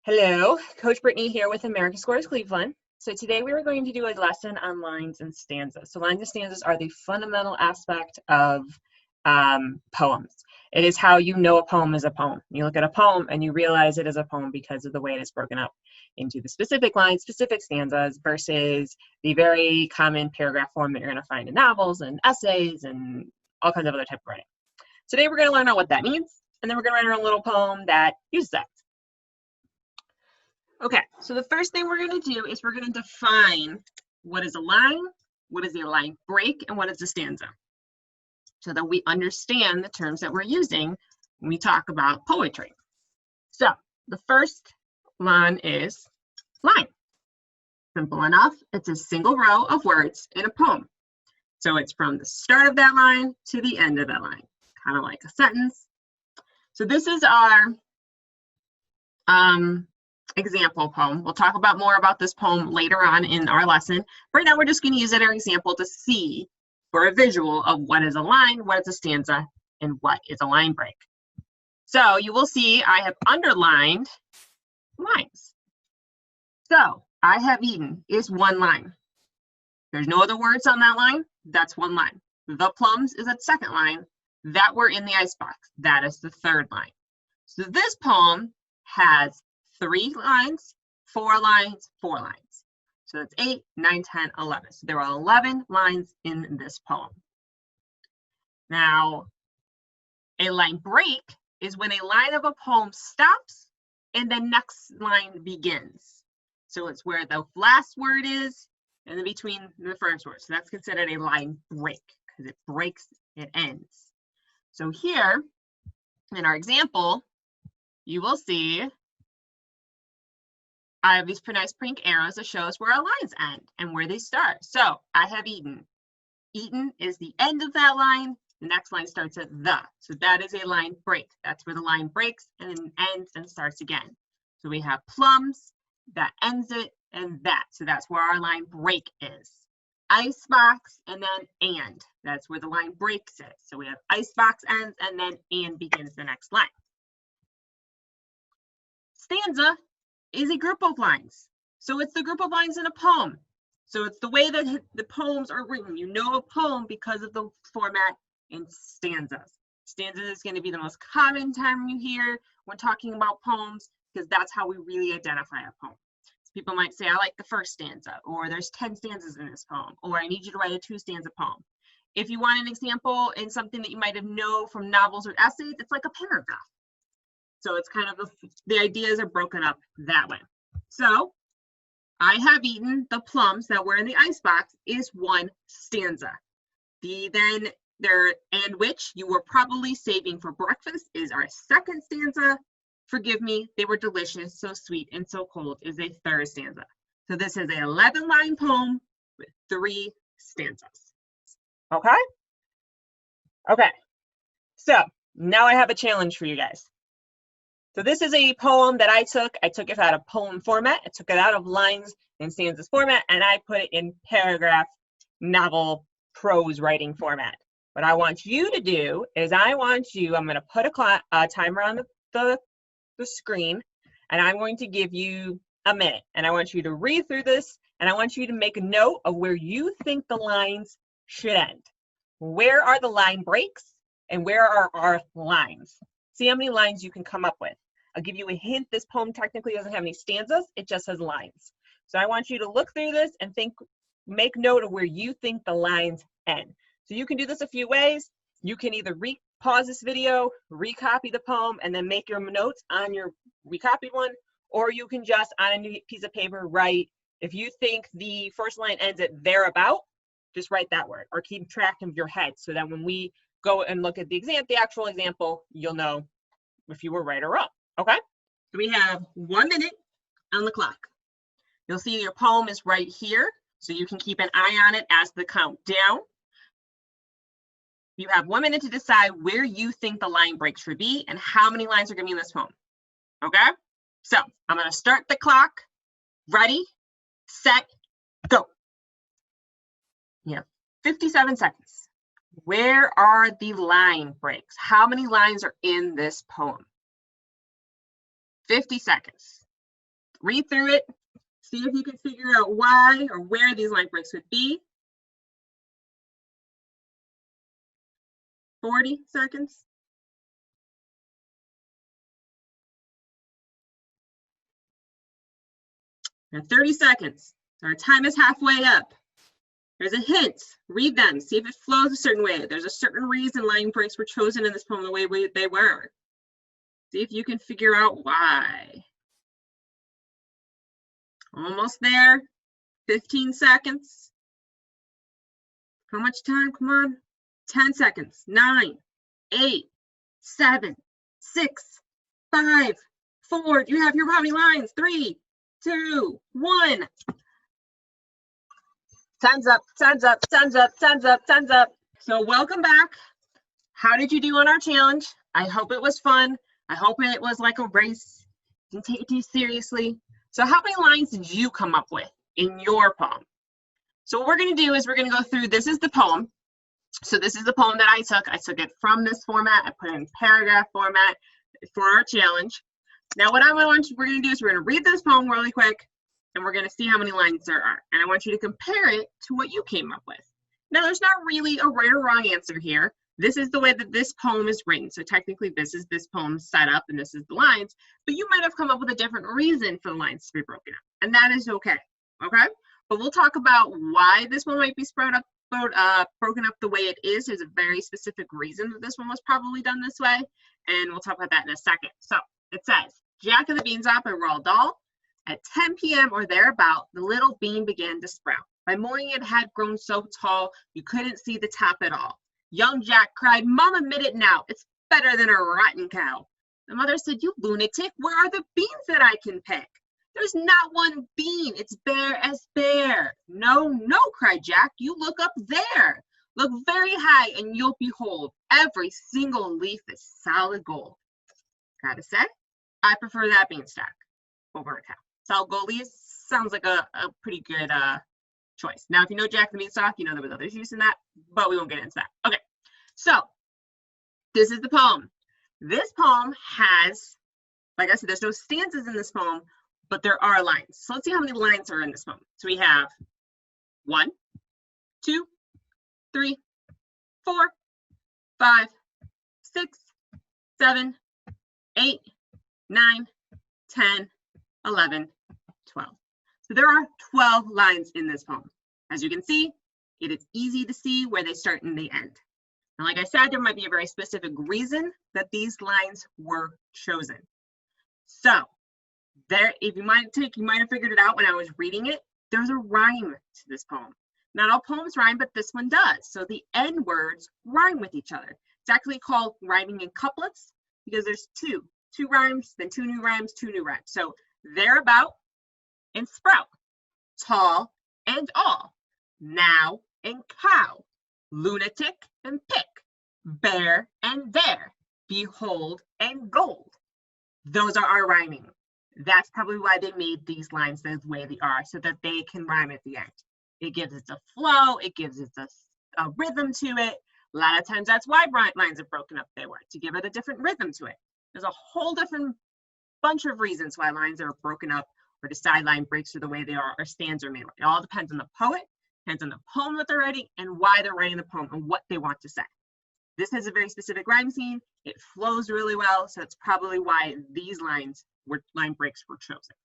Hello, Coach Brittney here with America Scores Cleveland. So today we are going to do a lesson on lines and stanzas. So lines and stanzas are the fundamental aspect of poems. It is how you know a poem is a poem. You look at a poem and you realize it is a poem because of the way it is broken up into the specific lines, specific stanzas versus the very common paragraph form that you're going to find in novels and essays and all kinds of other type of writing. Today we're going to learn out what that means, and then we're going to write our own little poem that uses that. Okay, so the first thing we're going to do is we're going to define what is a line, what is a line break, and what is a stanza, so that we understand the terms that we're using when we talk about poetry. So the first one is line. Simple enough. It's a single row of words in a poem. So it's from the start of that line to the end of that line, kind of like a sentence. So this is our example poem. We'll talk about more about this poem later on in our lesson. Right now, we're just going to use it as an example to see for a visual of what is a line, what is a stanza, and what is a line break. So you will see I have underlined lines. So I have eaten is one line. There's no other words on that line. That's one line. The plums is that second line. That were in the icebox. That is the third line. So this poem has 3 lines, 4 lines, 4 lines. So that's 8, 9, 10, 11. So there are 11 lines in this poem. Now, a line break is when a line of a poem stops and the next line begins. So it's where the last word is and in between the first word. So that's considered a line break because it breaks, it ends. So here in our example, you will see I have these nice pink arrows that show us where our lines end and where they start. So I have eaten. Eaten is the end of that line. The next line starts at the. So that is a line break. That's where the line breaks and ends and starts again. So we have plums, that ends it, and that. So that's where our line break is. Icebox and then and. That's where the line breaks it. So we have icebox ends and then and begins the next line. Stanza is a group of lines. So it's the group of lines in a poem. So it's the way that the poems are written. You know a poem because of the format in stanzas. Stanzas is going to be the most common term you hear when talking about poems because that's how we really identify a poem. So people might say, I like the first stanza, or there's 10 stanzas in this poem, or I need you to write a 2-stanza poem. If you want an example in something that you might have known from novels or essays, it's like a paragraph. So it's kind of the ideas are broken up that way. So I have eaten the plums that were in the icebox is one stanza. The then there and which you were probably saving for breakfast is our second stanza. Forgive me, they were delicious, so sweet and so cold is a third stanza. So this is an 11-line poem with 3 stanzas. Okay? Okay. So now I have a challenge for you guys. So this is a poem that I took it out of poem format. I took it out of lines and stanzas format, and I put it in paragraph, novel, prose writing format. What I want you to do is I'm going to put a timer on the screen, and I'm going to give you a minute. And I want you to read through this, and I want you to make a note of where you think the lines should end. Where are the line breaks, and where are our lines? See how many lines you can come up with. I'll give you a hint. This poem technically doesn't have any stanzas. It just has lines. So I want you to look through this and make note of where you think the lines end. So you can do this a few ways. You can either pause this video, recopy the poem, and then make your notes on your recopied one, or you can just on a new piece of paper write, if you think the first line ends at thereabout, just write that word or keep track of your head so that when we go and look at the actual example, you'll know if you were right or wrong, okay? So we have 1 minute on the clock. You'll see your poem is right here, so you can keep an eye on it as the count down. You have 1 minute to decide where you think the line break should be and how many lines are going to be in this poem, okay? So I'm going to start the clock. Ready, set, go. You have 57 seconds. Where are the line breaks? How many lines are in this poem? 50 seconds. Read through it. See if you can figure out why or where these line breaks would be. 40 seconds. Now 30 seconds. Our time is halfway up. There's a hint. Read them. See if it flows a certain way. There's a certain reason line breaks were chosen in this poem the way they were. See if you can figure out why. Almost there. 15 seconds. How much time? Come on. 10 seconds. 9, 8, 7, 6, 5, 4. Do you have your how many lines? 3, 2, 1. Time's up, time's up, time's up, time's up, time's up. So welcome back. How did you do on our challenge? I hope it was fun. I hope it was like a race. Didn't take it too seriously. So how many lines did you come up with in your poem? So what we're going to do is we're going to go through, this is the poem. So this is the poem that I took. I took it from this format. I put it in paragraph format for our challenge. Now what we're going to do is we're going to read this poem really quick, and we're going to see how many lines there are. And I want you to compare it to what you came up with. Now there's not really a right or wrong answer here. This is the way that this poem is written. So technically this is this poem set up and this is the lines, but you might have come up with a different reason for the lines to be broken up. And that is okay, okay? But we'll talk about why this one might be broken up the way it is. There's a very specific reason that this one was probably done this way. And we'll talk about that in a second. So it says, Jack and the Beanstalk by Roald Dahl. At 10 p.m. or thereabout, the little bean began to sprout. By morning it had grown so tall, you couldn't see the top at all. Young Jack cried, "Mom, admit it now, it's better than a rotten cow." The mother said, "You lunatic, where are the beans that I can pick?" "There's not one bean, it's bare as bare." "No, no," cried Jack, "you look up there. Look very high and you'll behold, every single leaf is solid gold." Gotta say, I prefer that beanstalk over a cow. Solid gold leaves sounds like a pretty good choice. Now, if you know Jack the Beanstalk, you know there was others using that, but we won't get into that. Okay, so this is the poem. This poem has, like I said, there's no stanzas in this poem, but there are lines. So let's see how many lines are in this poem. So we have 1, 2, 3, 4, 5, 6, 7, 8, 9, 10, 11, 12. So there are 12 lines in this poem. As you can see, it is easy to see where they start and they end. And like I said, there might be a very specific reason that these lines were chosen. So there, if you might have figured it out when I was reading it, there's a rhyme to this poem. Not all poems rhyme, but this one does. So the end words rhyme with each other. It's actually called rhyming in couplets because there's two rhymes, then 2 new rhymes, 2 new rhymes. So thereabout and sprout, tall and all, now and cow, lunatic and pick, bear and there, behold and gold. Those are our rhyming. That's probably why they made these lines the way they are, so that they can rhyme at the end. It gives it a flow, it gives it a rhythm to it. A lot of times that's why lines are broken up they were, to give it a different rhythm to it. There's a whole different bunch of reasons why lines are broken up or the sideline breaks are the way they are, or stanzas are made. It all depends on the poet, depends on the poem that they're writing and why they're writing the poem and what they want to say. This has a very specific rhyme scheme. It flows really well, so that's probably why these line breaks were chosen.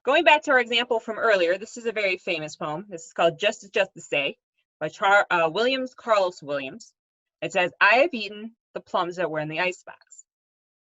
Going back to our example from earlier, this is a very famous poem. This is called Just to Say by Carlos Williams. It says, "I have eaten the plums that were in the icebox,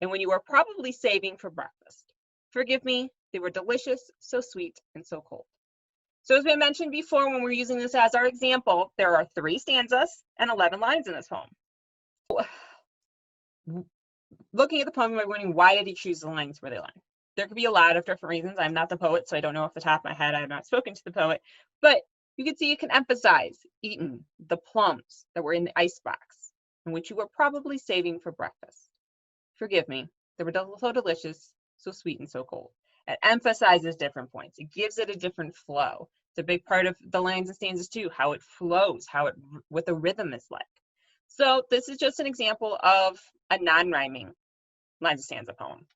and when you were probably saving for breakfast. Forgive me, they were delicious, so sweet, and so cold." So as we mentioned before, when we're using this as our example, there are 3 stanzas and 11 lines in this poem. Looking at the poem, we're wondering, why did he choose the lines where they line? There could be a lot of different reasons. I'm not the poet, so I don't know off the top of my head. I have not spoken to the poet, but you can see you can emphasize eaten the plums that were in the icebox, in which you were probably saving for breakfast. Forgive me, they were so delicious, so sweet, and so cold. It emphasizes different points. It gives it a different flow. It's a big part of the lines and stanzas too, how it flows, what the rhythm is like. So this is just an example of a non-rhyming lines and stanza poem.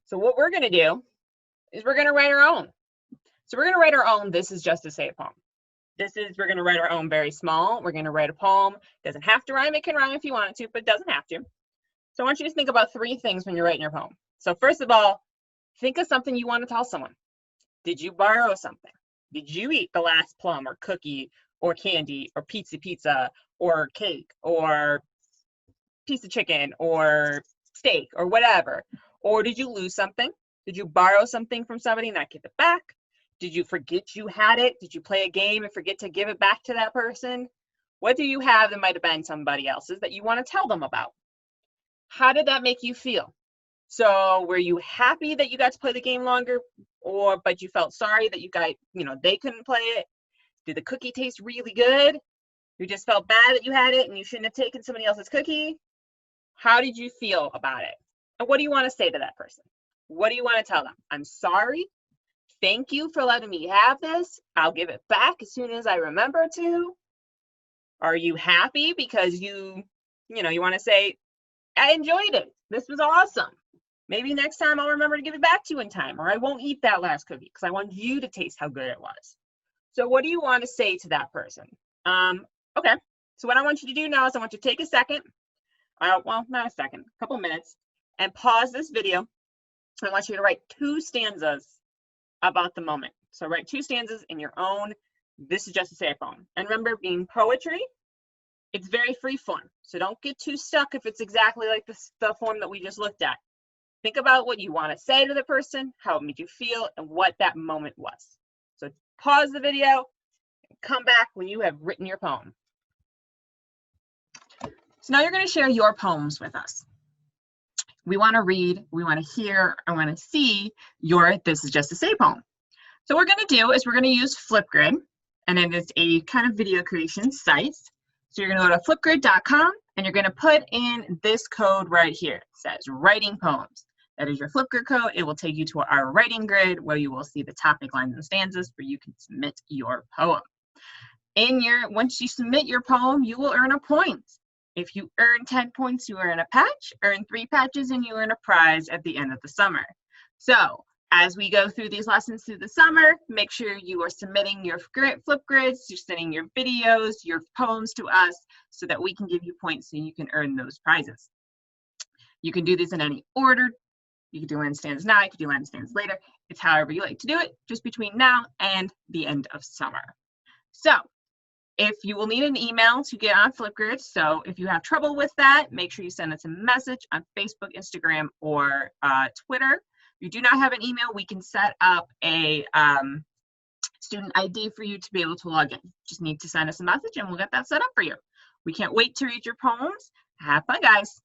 So what we're going to do is we're going to write our own. So we're going to write our own This Is Just to Say a Poem. We're going to write our own very small. We're going to write a poem. Doesn't have to rhyme. It can rhyme if you want it to, but it doesn't have to. So I want you to think about 3 things when you're writing your poem. So first of all, think of something you want to tell someone. Did you borrow something? Did you eat the last plum or cookie or candy or pizza or cake or piece of chicken or steak or whatever? Or did you lose something? Did you borrow something from somebody and not give it back? Did you forget you had it? Did you play a game and forget to give it back to that person? What do you have that might have been somebody else's that you want to tell them about? How did that make you feel? So were you happy that you got to play the game longer, but you felt sorry that they couldn't play it? Did the cookie taste really good? You just felt bad that you had it and you shouldn't have taken somebody else's cookie? How did you feel about it? And what do you want to say to that person? What do you want to tell them? I'm sorry. Thank you for letting me have this. I'll give it back as soon as I remember to. Are you happy because you want to say, I enjoyed it. This was awesome. Maybe next time I'll remember to give it back to you in time, or I won't eat that last cookie because I want you to taste how good it was. So what do you want to say to that person? Okay. So what I want you to do now is I want you to take a second, well, not a second, a couple minutes, and pause this video. I want you to write 2 stanzas about the moment. So write 2 stanzas in your own This Is Just to Say a Poem. And remember, being poetry, it's very free form. So don't get too stuck if it's exactly like the form that we just looked at. Think about what you want to say to the person, how it made you feel, and what that moment was. So pause the video and come back when you have written your poem. So now you're going to share your poems with us. We want to read, we want to hear, I want to see your This Is Just to Say poem. So what we're going to do is we're going to use Flipgrid, and it is a kind of video creation site. So you're going to go to flipgrid.com and you're going to put in this code right here. It says writing poems. That is your Flipgrid code. It will take you to our writing grid where you will see the topic, lines, and stanzas where you can submit your poem. Once you submit your poem, you will earn a point. If you earn 10 points, you earn a patch, earn 3 patches, and you earn a prize at the end of the summer. So as we go through these lessons through the summer, make sure you are submitting your Flipgrids, you're sending your videos, your poems to us so that we can give you points so you can earn those prizes. You can do this in any order. You can do land stands now, you can do land stands later. It's however you like to do it, just between now and the end of summer. So if you will need an email to get on Flipgrid, so if you have trouble with that, make sure you send us a message on Facebook, Instagram, or Twitter. If you do not have an email, we can set up a student ID for you to be able to log in. Just need to send us a message and we'll get that set up for you. We can't wait to read your poems. Have fun, guys.